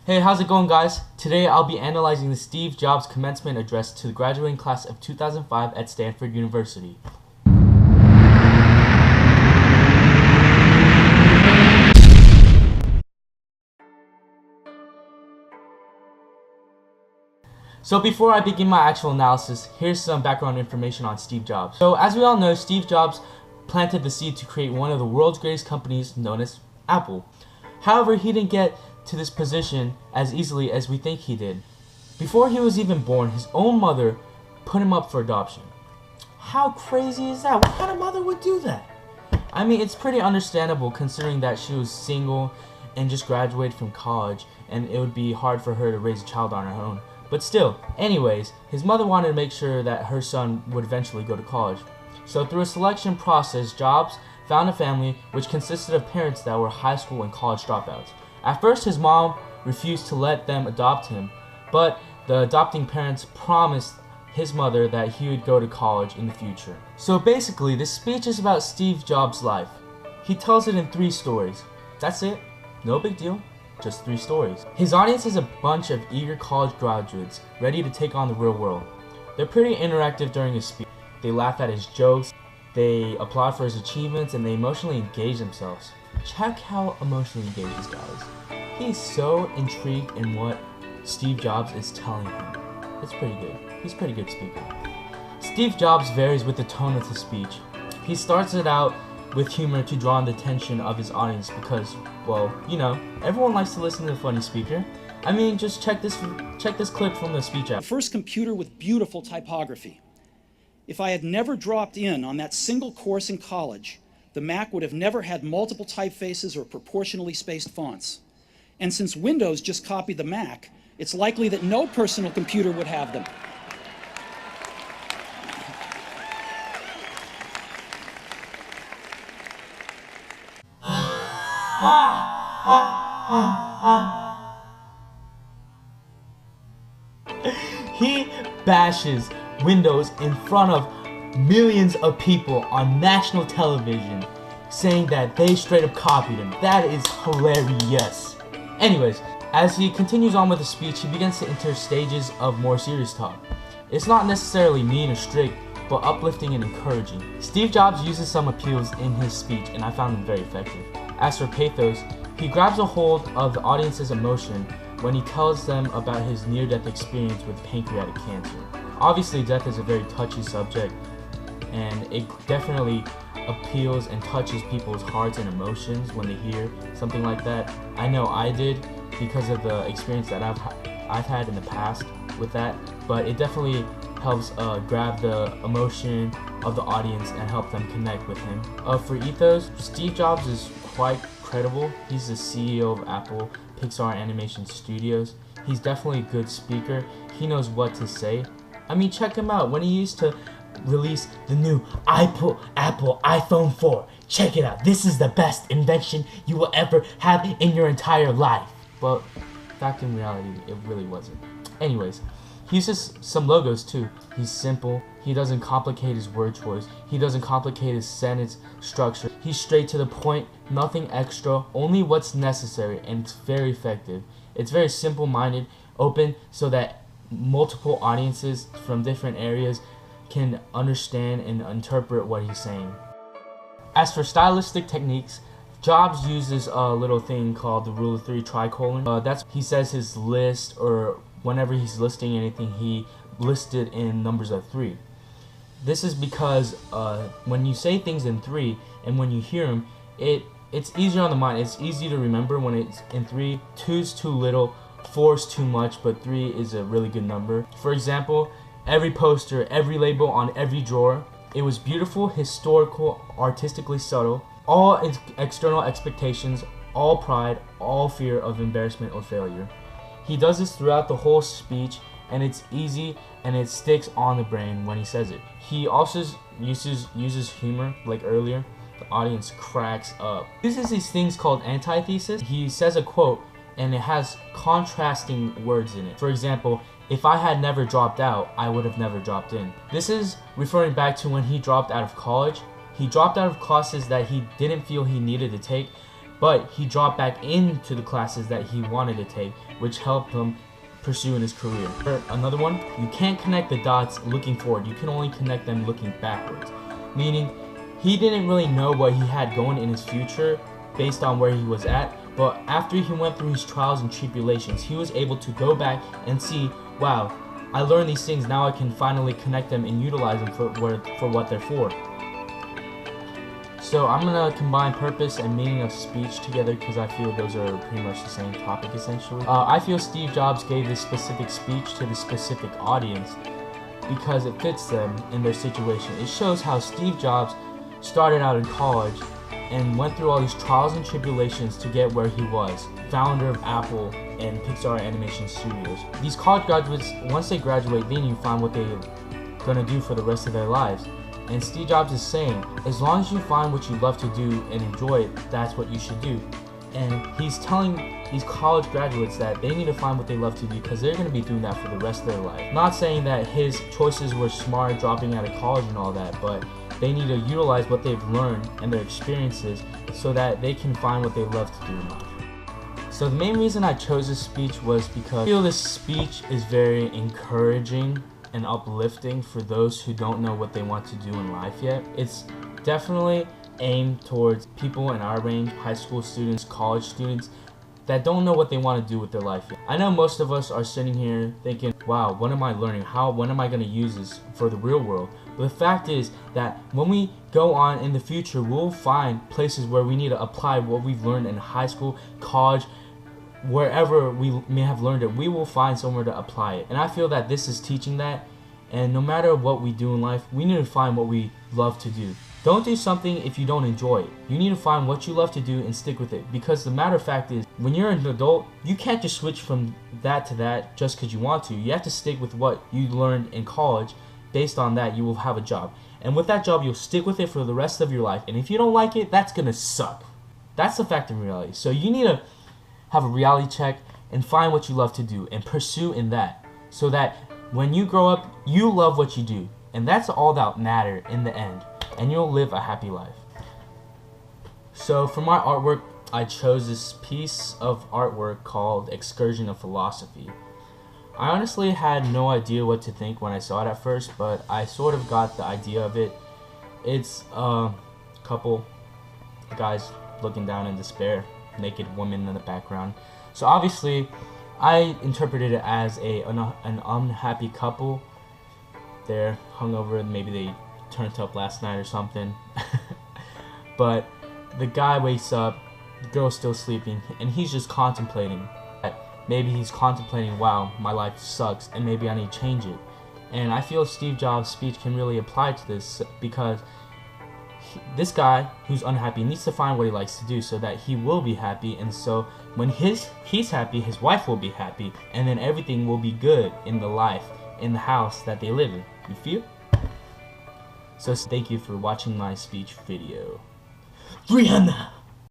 Hey, how's it going, guys? Today I'll be analyzing the Steve Jobs commencement address to the graduating class of 2005 at Stanford University. So before I begin my actual analysis, here's some background information on Steve Jobs. So as we all know, Steve Jobs planted the seed to create one of the world's greatest companies known as Apple. However, he didn't get to this position as easily as we think he did. Before he was even born, his own mother put him up for adoption. How crazy is that? What kind of mother would do that? I mean, it's pretty understandable considering that she was single and just graduated from college, and it would be hard for her to raise a child on her own. But still, anyways, his mother wanted to make sure that her son would eventually go to college. So through a selection process, Jobs found a family which consisted of parents that were high school and college dropouts. At first, his mom refused to let them adopt him, but the adopting parents promised his mother that he would go to college in the future. So basically, this speech is about Steve Jobs' life. He tells it in 3 stories. That's it. No big deal. Just 3 stories. His audience is a bunch of eager college graduates ready to take on the real world. They're pretty interactive during his speech. They laugh at his jokes, they applaud for his achievements, and they emotionally engage themselves. Check how emotionally engaged this guy is. He's so intrigued in what Steve Jobs is telling him. It's pretty good. He's a pretty good speaker. Steve Jobs varies with the tone of his speech. He starts it out with humor to draw in the attention of his audience because, well, you know, everyone likes to listen to a funny speaker. I mean, just check this clip from the speech app. The first computer with beautiful typography. If I had never dropped in on that single course in college, the Mac would have never had multiple typefaces or proportionally spaced fonts. And since Windows just copied the Mac, it's likely that no personal computer would have them. He bashes Windows in front of millions of people on national television, saying that they straight up copied him. That is hilarious. Anyways, as he continues on with the speech, he begins to enter stages of more serious talk. It's not necessarily mean or strict, but uplifting and encouraging. Steve Jobs uses some appeals in his speech, and I found them very effective. As for Pathos, he grabs a hold of the audience's emotion when he tells them about his near-death experience with pancreatic cancer. Obviously, death is a very touchy subject, and it definitely appeals and touches people's hearts and emotions when they hear something like that. I know I did because of the experience that I've had in the past with that, but it definitely helps grab the emotion of the audience and help them connect with him. For Ethos, Steve Jobs is quite credible. He's the CEO of Apple, Pixar Animation Studios. He's definitely a good speaker. He knows what to say. I mean, check him out. When he used to release the new Apple iPhone 4. Check it out. This is the best invention you will ever have in your entire life. But back in reality, it really wasn't. Anyways, he uses some logos too. He's simple. He doesn't complicate his word choice. He doesn't complicate his sentence structure. He's straight to the point, nothing extra, only what's necessary, and it's very effective. It's very simple-minded, open, so that multiple audiences from different areas can understand and interpret what he's saying. As for stylistic techniques, Jobs uses a little thing called the rule of 3 tricolon. He says his list, or whenever he's listing anything, he lists it in numbers of 3. This is because when you say things in 3 and when you hear them, it's easier on the mind. It's easy to remember when it's in 3. 2's too little, 4's too much, but 3 is a really good number. For example, every poster, every label on every drawer, it was beautiful, historical, artistically subtle, all external expectations, all pride, all fear of embarrassment or failure. He does this throughout the whole speech, and it's easy and it sticks on the brain when he says it. He also uses humor, like earlier. The audience cracks up. He uses these things called antithesis. He says a quote and it has contrasting words in it. For example, if I had never dropped out, I would have never dropped in. This is referring back to when he dropped out of college. He dropped out of classes that he didn't feel he needed to take but he dropped back into the classes that he wanted to take, which helped him pursue in his career. Another one, you can't connect the dots looking forward, you can only connect them looking backwards. Meaning, he didn't really know what he had going in his future based on where he was at, but after he went through his trials and tribulations, he was able to go back and see, wow, I learned these things, now I can finally connect them and utilize them for what they're for. So I'm going to combine purpose and meaning of speech together because I feel those are pretty much the same topic essentially. I feel Steve Jobs gave this specific speech to the specific audience because it fits them in their situation. It shows how Steve Jobs started out in college and went through all these trials and tribulations to get where he was, founder of Apple and Pixar Animation Studios. These college graduates, once they graduate, they need to find what they're going to do for the rest of their lives. And Steve Jobs is saying, as long as you find what you love to do and enjoy it, that's what you should do. And he's telling these college graduates that they need to find what they love to do because they're going to be doing that for the rest of their life. Not saying that his choices were smart dropping out of college and all that, but they need to utilize what they've learned and their experiences so that they can find what they love to do in life. So the main reason I chose this speech was because I feel this speech is very encouraging and uplifting for those who don't know what they want to do in life yet. It's definitely aimed towards people in our range, high school students, college students, that don't know what they want to do with their life yet. I know most of us are sitting here thinking, wow, what am I learning? When am I going to use this for the real world? But the fact is that when we go on in the future, we'll find places where we need to apply what we've learned in high school, college, wherever we may have learned it, we will find somewhere to apply it. And I feel that this is teaching that, and no matter what we do in life, we need to find what we love to do. Don't do something if you don't enjoy it. You need to find what you love to do and stick with it, because the matter of fact is, when you're an adult, you can't just switch from that to that just because you want to. You have to stick with what you learned in college. Based on that, you will have a job. And with that job, you'll stick with it for the rest of your life. And if you don't like it, that's gonna suck. That's the fact in reality. So you need to have a reality check and find what you love to do and pursue in that, so that when you grow up, you love what you do, and that's all that matters in the end, and you'll live a happy life. So for my artwork, I chose this piece of artwork called Excursion of Philosophy. I honestly had no idea what to think when I saw it at first, but I sort of got the idea of it. It's a couple guys looking down in despair, naked woman in the background. So obviously, I interpreted it as an unhappy couple. They're hungover, maybe they turned up last night or something. But the guy wakes up, the girl's still sleeping, and he's just contemplating. Maybe he's contemplating, wow, my life sucks, and maybe I need to change it. And I feel Steve Jobs' speech can really apply to this, because this guy who's unhappy needs to find what he likes to do so that he will be happy, and so when he's happy, his wife will be happy, and then everything will be good in the life, in the house that they live in. You feel? So thank you for watching my speech video. Rihanna!